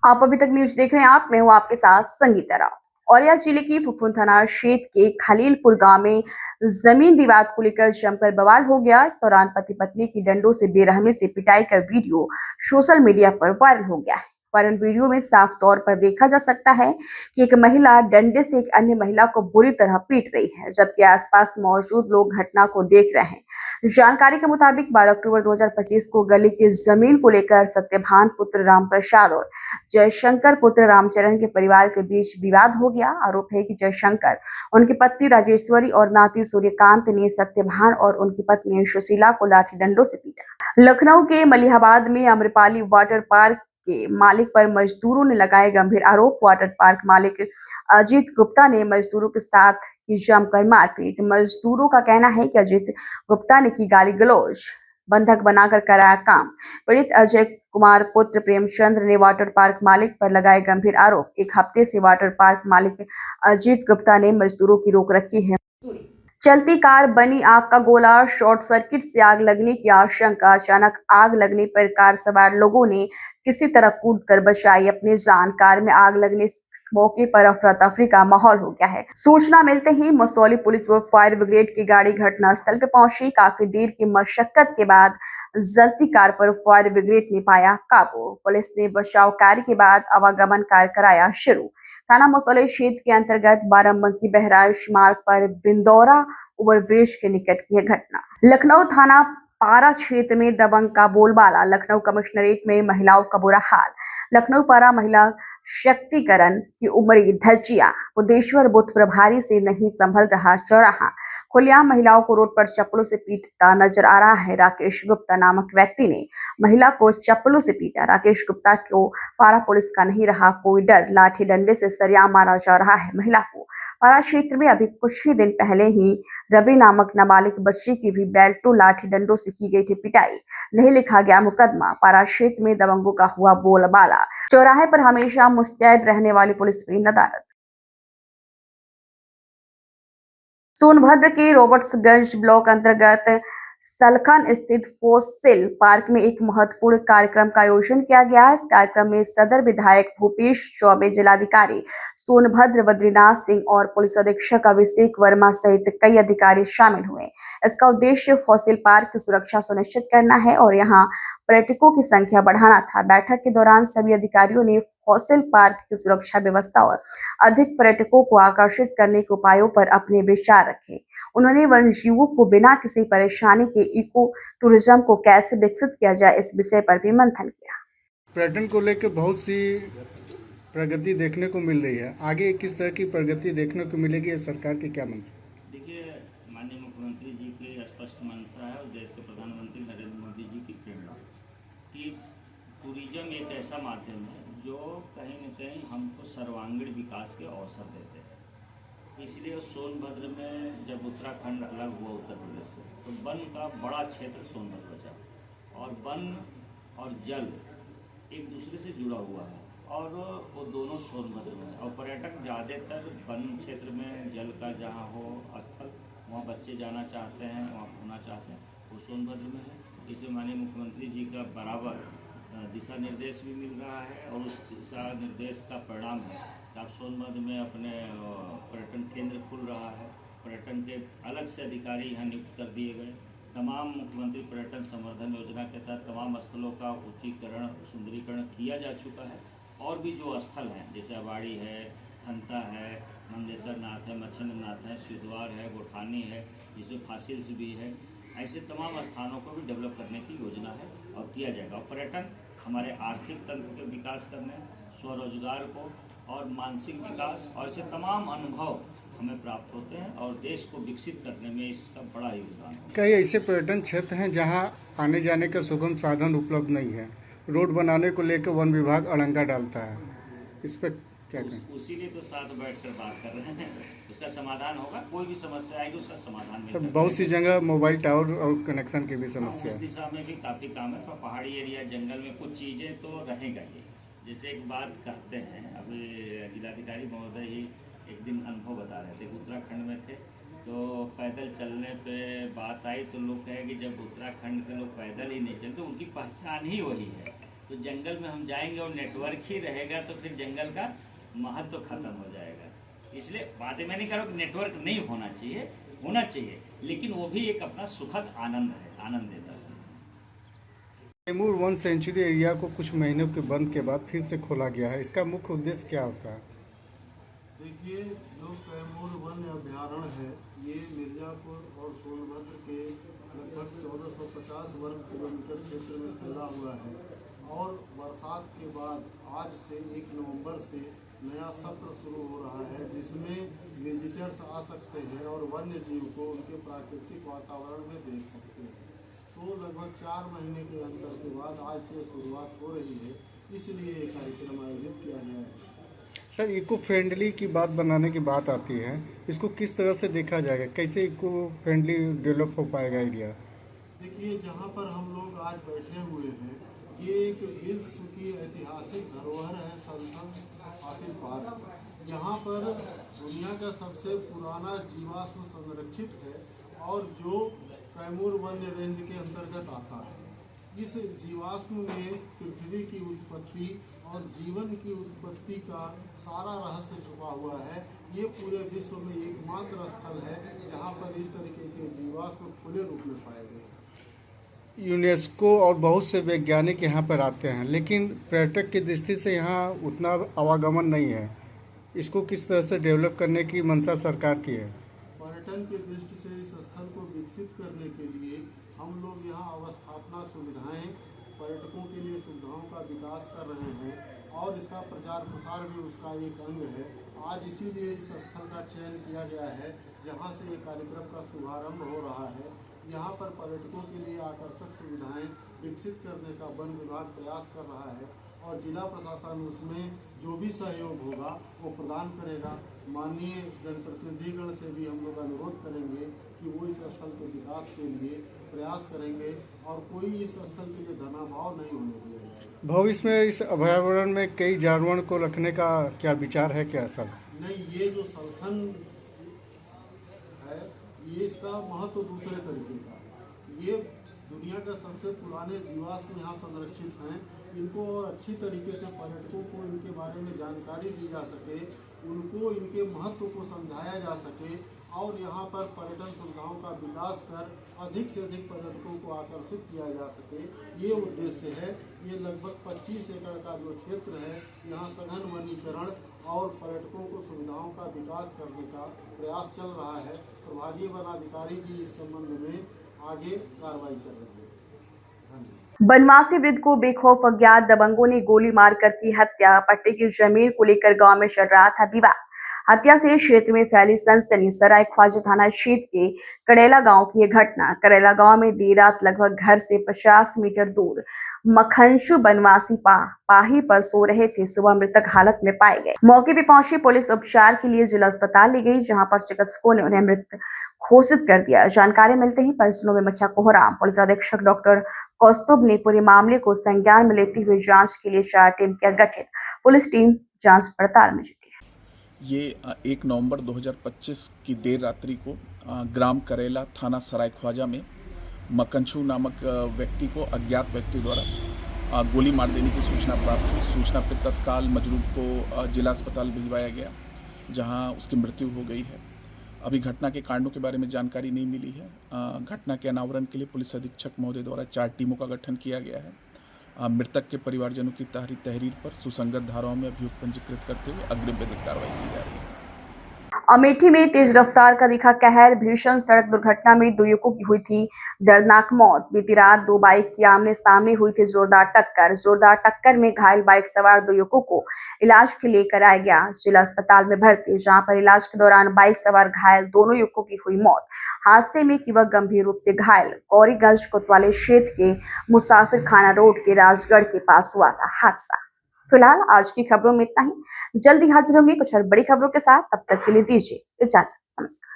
आप अभी तक न्यूज देख रहे हैं। मैं हूं आपके साथ संगीता राव। औरैया जिले की फुफुन थाना क्षेत्र के खलीलपुर गांव में जमीन विवाद को लेकर जमकर बवाल हो गया। इस दौरान पति पत्नी की डंडों से बेरहमी से पिटाई का वीडियो सोशल मीडिया पर वायरल हो गया है। वायरल वीडियो में साफ तौर पर देखा जा सकता है कि एक महिला डंडे से एक अन्य महिला को बुरी तरह पीट रही है, जबकि आसपास मौजूद लोग घटना को देख रहे हैं। जानकारी के मुताबिक 12 अक्टूबर 2025 को गली की जमीन को लेकर सत्यभान पुत्र राम प्रसाद और जयशंकर पुत्र रामचरण के परिवार के बीच विवाद हो गया। आरोप है कि जयशंकर, उनकी पत्नी राजेश्वरी और नाती सूर्यकांत ने सत्यभान और उनकी पत्नी सुशीला को लाठी डंडों से पीटा। लखनऊ के मलिहाबाद में अम्रपाली वाटर पार्क के मालिक पर मजदूरों ने लगाए गंभीर आरोप। वाटर पार्क मालिक अजीत गुप्ता ने मजदूरों के साथ की जमकर मारपीट। मजदूरों का कहना है कि अजीत गुप्ता ने की गाली गलौज, बंधक बनाकर कराया काम। पीड़ित अजय कुमार पुत्र प्रेमचंद्र ने वाटर पार्क मालिक पर लगाए गंभीर आरोप। एक हफ्ते से वाटर पार्क मालिक अजीत गुप्ता ने मजदूरों की रोक रखी है। चलती कार बनी आग का गोला, शॉर्ट सर्किट से आग लगने की आशंका। अचानक आग लगने पर कार सवार लोगों ने किसी तरह कूदकर बचाई अपनी जान। कार में आग लगने से मौके पर अफरा तफरी का माहौल हो गया है। सूचना मिलते ही मसौली पुलिस व फायर ब्रिगेड की गाड़ी घटनास्थल पर पहुंची। काफी देर की मशक्कत के बाद जलती कार पर फायर ब्रिगेड ने पाया काबू। पुलिस ने बचाव कार्य के बाद आवागमन कार्य कराया शुरू। थाना मसौली क्षेत्र के अंतर्गत बाराबंकी बहराइच मार्ग पर बिंदौरा ओवरब्रिज के निकट की है घटना। लखनऊ थाना पारा क्षेत्र में दबंग का बोलबाला। लखनऊ कमिश्नरेट में महिलाओं का बुरा हाल। लखनऊ पारा महिला शक्तिकरण की उमरी धज्जियां। बुद्धेश्वर बुथ प्रभारी से नहीं संभल रहा चौराहा। खुलेआम महिलाओं को रोड पर चप्पलों से पीटता नजर आ रहा है। राकेश गुप्ता नामक व्यक्ति ने महिला को चप्पलों से पीटा। राकेश गुप्ता को पारा पुलिस का नहीं रहा कोई डर। लाठी डंडे से सरिया मारा जा रहा है महिला को। पारा क्षेत्र में अभी कुछ ही दिन पहले ही रवि नामक नाबालिग बच्ची की भी बेल्टो लाठी डंडों से की गई थी पिटाई। नहीं लिखा गया मुकदमा। पारा क्षेत्र में दबंगों का हुआ बोलबाला। चौराहे पर हमेशा मुस्तैद रहने वाली पुलिस भी नदारद। सोनभद्र के रॉबर्ट्सगंज ब्लॉक अंतर्गत सलखन स्थित फोसिल पार्क में एक महत्वपूर्ण कार्यक्रम का आयोजन किया गया। इस कार्यक्रम में सदर विधायक भूपेश चौबे, जिलाधिकारी सोनभद्र बद्रीनाथ सिंह और पुलिस अधीक्षक अभिषेक वर्मा सहित कई अधिकारी शामिल हुए। इसका उद्देश्य फोसिल पार्क की सुरक्षा सुनिश्चित करना है और यहाँ पर्यटकों की संख्या बढ़ाना था। बैठक के दौरान सभी अधिकारियों ने फोसिल पार्क की सुरक्षा व्यवस्था और अधिक पर्यटकों को आकर्षित करने के उपायों पर अपने विचार रखे। उन्होंने वन्यजीवों को बिना किसी परेशानी के इको टूरिज्म को कैसे विकसित किया जाए, इस विषय पर भी मंथन किया। पर्यटन को लेकर बहुत सी प्रगति देखने को मिल रही है। आगे किस तरह की प्रगति देखने को मिलेगी, ये सरकार की क्या मंशा? देखिए, माननीय मुख्यमंत्री जी की स्पष्ट मंशा है और देश के प्रधानमंत्री नरेंद्र मोदी जी की प्रेरणा कि टूरिज्म एक ऐसा माध्यम है जो कहीं न कहीं हमको सर्वांगीण विकास के अवसर देते हैं। इसलिए सोनभद्र में जब उत्तराखंड अलग हुआ उत्तर प्रदेश से, तो वन का बड़ा क्षेत्र सोनभद्र बचा और वन और जल एक दूसरे से जुड़ा हुआ है और वो दोनों सोनभद्र में है। और पर्यटक ज़्यादातर वन क्षेत्र में जल का जहाँ हो स्थल, वहाँ बच्चे जाना चाहते हैं, वहाँ घूमना चाहते हैं, वो सोनभद्र में है। इसमें माननीय मुख्यमंत्री जी का बराबर दिशा निर्देश भी मिल रहा है और उस दिशा निर्देश का परिणाम है कि आप सोनभद्र में अपने पर्यटन केंद्र खुल रहा है। पर्यटन के अलग से अधिकारी यहाँ नियुक्त कर दिए गए। तमाम मुख्यमंत्री पर्यटन संवर्धन योजना के तहत तमाम स्थलों का उच्चीकरण, सुंदरीकरण किया जा चुका है। और भी जो स्थल हैं जैसे अबाड़ी है, खंता है, मंगेशर नाथ है, मच्छिंद्र नाथ है, सिद्धवार है, गोठानी है, जिसमें फासिल्स भी है, ऐसे तमाम स्थानों को भी डेवलप करने की योजना है और किया जाएगा। और पर्यटन हमारे आर्थिक तंत्र के विकास करने, स्वरोजगार को और मानसिक विकास और ऐसे तमाम अनुभव हमें प्राप्त होते हैं और देश को विकसित करने में इसका बड़ा योगदान है। कई ऐसे पर्यटन क्षेत्र हैं जहां आने जाने का सुगम साधन उपलब्ध नहीं है। रोड बनाने को लेकर वन विभाग अड़ंगा डालता है, इस पर क्या कहें? उसीलिए तो साथ बैठकर बात कर रहे हैं। उसका समाधान होगा, कोई भी समस्या आएगी उसका समाधान तो मिलेगा। बहुत सी जगह मोबाइल टावर और कनेक्शन की भी समस्या उस है। दिशा में भी काफ़ी काम है। तो पहाड़ी एरिया, जंगल में कुछ चीज़ें तो रहेगा ही। जैसे एक बात कहते हैं, अभी जिलाधिकारी महोदय ही एक दिन अनुभव बता रहे थे, उत्तराखंड में थे तो पैदल चलने पे बात आई तो लोग कहे कि जब उत्तराखंड के लोग पैदल ही नहीं चलते, उनकी पहचान ही वही है। तो जंगल में हम जाएंगे और नेटवर्क ही रहेगा तो फिर जंगल का महत्व खत्म हो जाएगा। इसलिए बातें मैं नहीं कर रहा कि नेटवर्क नहीं होना चाहिए, होना चाहिए, लेकिन वो भी एक अपना सुखद आनंद है, आनंद देता है। कैमूर वन सेंचुरी एरिया को कुछ महीनों के बंद के बाद फिर से खोला गया है, इसका मुख्य उद्देश्य क्या होता है? देखिए, जो कैमूर वन अभ्यारण्य है ये मिर्ज़ापुर और सोनभद्र के लगभग 1450 वर्ग किलोमीटर क्षेत्र में फैला हुआ है और बरसात के बाद आज से 1 नवंबर से नया सत्र शुरू हो रहा है जिसमें विजिटर्स आ सकते हैं और वन्य जीव को उनके प्राकृतिक वातावरण में देख सकते हैं। तो लगभग 4 महीने के अंतर के बाद आज से शुरुआत हो रही है, इसलिए ये कार्यक्रम आयोजित किया गया है। सर, इको फ्रेंडली की बात बनाने की बात आती है, इसको किस तरह से देखा जाएगा, कैसे इको फ्रेंडली डेवलप हो पाएगा एरिया? देखिए, जहाँ पर हम लोग आज बैठे हुए हैं ये एक विश्व की ऐतिहासिक धरोहर है, संसन हासिल पार्क। यहाँ पर दुनिया का सबसे पुराना जीवाश्म संरक्षित है और जो कैमूर वन्य रेंज के अंतर्गत आता है। इस जीवाश्म में पृथ्वी की उत्पत्ति और जीवन की उत्पत्ति का सारा रहस्य छुपा हुआ है। ये पूरे विश्व में एकमात्र स्थल है जहाँ पर इस तरीके के जीवाश्म खुले रूप में पाए गए। यूनेस्को और बहुत से वैज्ञानिक यहाँ पर आते हैं, लेकिन पर्यटक की दृष्टि से यहाँ उतना आवागमन नहीं है। इसको किस तरह से डेवलप करने की मंशा सरकार की है? पर्यटन की दृष्टि से इस स्थल को विकसित करने के लिए हम लोग यहाँ अवस्थापना सुविधाएं, पर्यटकों के लिए सुविधाओं का विकास कर रहे हैं और इसका प्रचार प्रसार भी उसका एक अंग है। आज इसीलिए इस स्थल का चयन किया गया है जहाँ से ये कार्यक्रम का शुभारंभ हो रहा है। यहाँ पर पर्यटकों के लिए आकर्षक सुविधाएं विकसित करने का वन विभाग प्रयास कर रहा है और जिला प्रशासन उसमें जो भी सहयोग होगा वो प्रदान करेगा। माननीय जनप्रतिनिधिगण से भी हम लोग अनुरोध करेंगे कि वो इस स्थल के विकास के लिए प्रयास करेंगे और कोई इस स्थल के लिए धनाभाव नहीं होने दिया जाएगा। भविष्य में इस अभयारण्य में कई जानवरों को रखने का क्या विचार है क्या सर? नहीं, ये जो सलखन है ये इसका महत्व दूसरे तरीके का है। ये दुनिया का सबसे पुराने जीवाश्म यहाँ संरक्षित हैं। इनको और अच्छी तरीके से पर्यटकों को इनके बारे में जानकारी दी जा सके, उनको इनके महत्व को समझाया जा सके और यहाँ पर पर्यटन सुविधाओं का विकास कर अधिक से अधिक पर्यटकों को आकर्षित किया जा सके, ये उद्देश्य है। ये लगभग 25 एकड़ का जो क्षेत्र है यहाँ सघन वनीकरण और पर्यटकों को सुविधाओं का विकास करने का प्रयास चल रहा है। प्रभागीय वन अधिकारी जी इस संबंध में आगे कार्रवाई कर रहे हैं। धन्यवाद। बनवासी वृद्ध को बेखौफ अज्ञात दबंगों ने गोली मारकर की हत्या। पट्टे की जमीन को लेकर गांव में चल रहा था विवाद। हत्या से क्षेत्र में फैली सनसनी। सराय ख्वाजा थाना क्षेत्र के करेला गांव की यह घटना। करेला गांव में देर रात लगभग घर से 50 मीटर दूर मखनशु बनवासी पाही पर सो रहे थे। सुबह मृतक हालत में पाए गए। मौके पर पहुंची पुलिस उपचार के लिए जिला अस्पताल ले गई, जहां पर चिकित्सकों ने उन्हें मृत घोषित कर दिया। जानकारी मिलते ही परिजनों में मचा कोहराम। पुलिस अधीक्षक डॉक्टर कौस्तुभ ने पूरे मामले को संज्ञान में लेते हुए जांच के लिए 4 टीम किया गठित। पुलिस टीम जांच पड़ताल में जुटी। ये 1 नवंबर 2025 की देर रात्रि को ग्राम करेला थाना सराय ख्वाजा में मकनशु नामक व्यक्ति को अज्ञात व्यक्ति द्वारा गोली मार देने की सूचना प्राप्त हुई। सूचना पर तत्काल मजरूब को जिला अस्पताल भिजवाया गया, जहां उसकी मृत्यु हो गई है। अभी घटना के कारणों के बारे में जानकारी नहीं मिली है। घटना के अनावरण के लिए पुलिस अधीक्षक महोदय द्वारा 4 टीमों का गठन किया गया है। मृतक के परिवारजनों की तहरीर पर सुसंगत धाराओं में अभियोग पंजीकृत करते हुए अग्रिम विधिक कार्रवाई की जा रही है। अमेठी में तेज रफ्तार का दिखा कहर। भीषण सड़क दुर्घटना में 2 युवकों की हुई थी दर्दनाक मौत। बीती रात 2 बाइक की आमने सामने हुई थी जोरदार टक्कर। जोरदार टक्कर में घायल बाइक सवार 2 युवकों को इलाज के लिए कराया गया जिला अस्पताल में भर्ती, जहां पर इलाज के दौरान बाइक सवार घायल दोनों युवकों की हुई मौत। हादसे में एक युवक गंभीर रूप से घायल। गौरीगंज कोतवाली क्षेत्र के मुसाफिर खाना रोड के राजगढ़ के पास हुआ था हादसा। फिलहाल आज की खबरों में इतना ही। जल्दी हाजिर होंगे कुछ और बड़ी खबरों के साथ। तब तक के लिए दीजिए इजाजत। नमस्कार।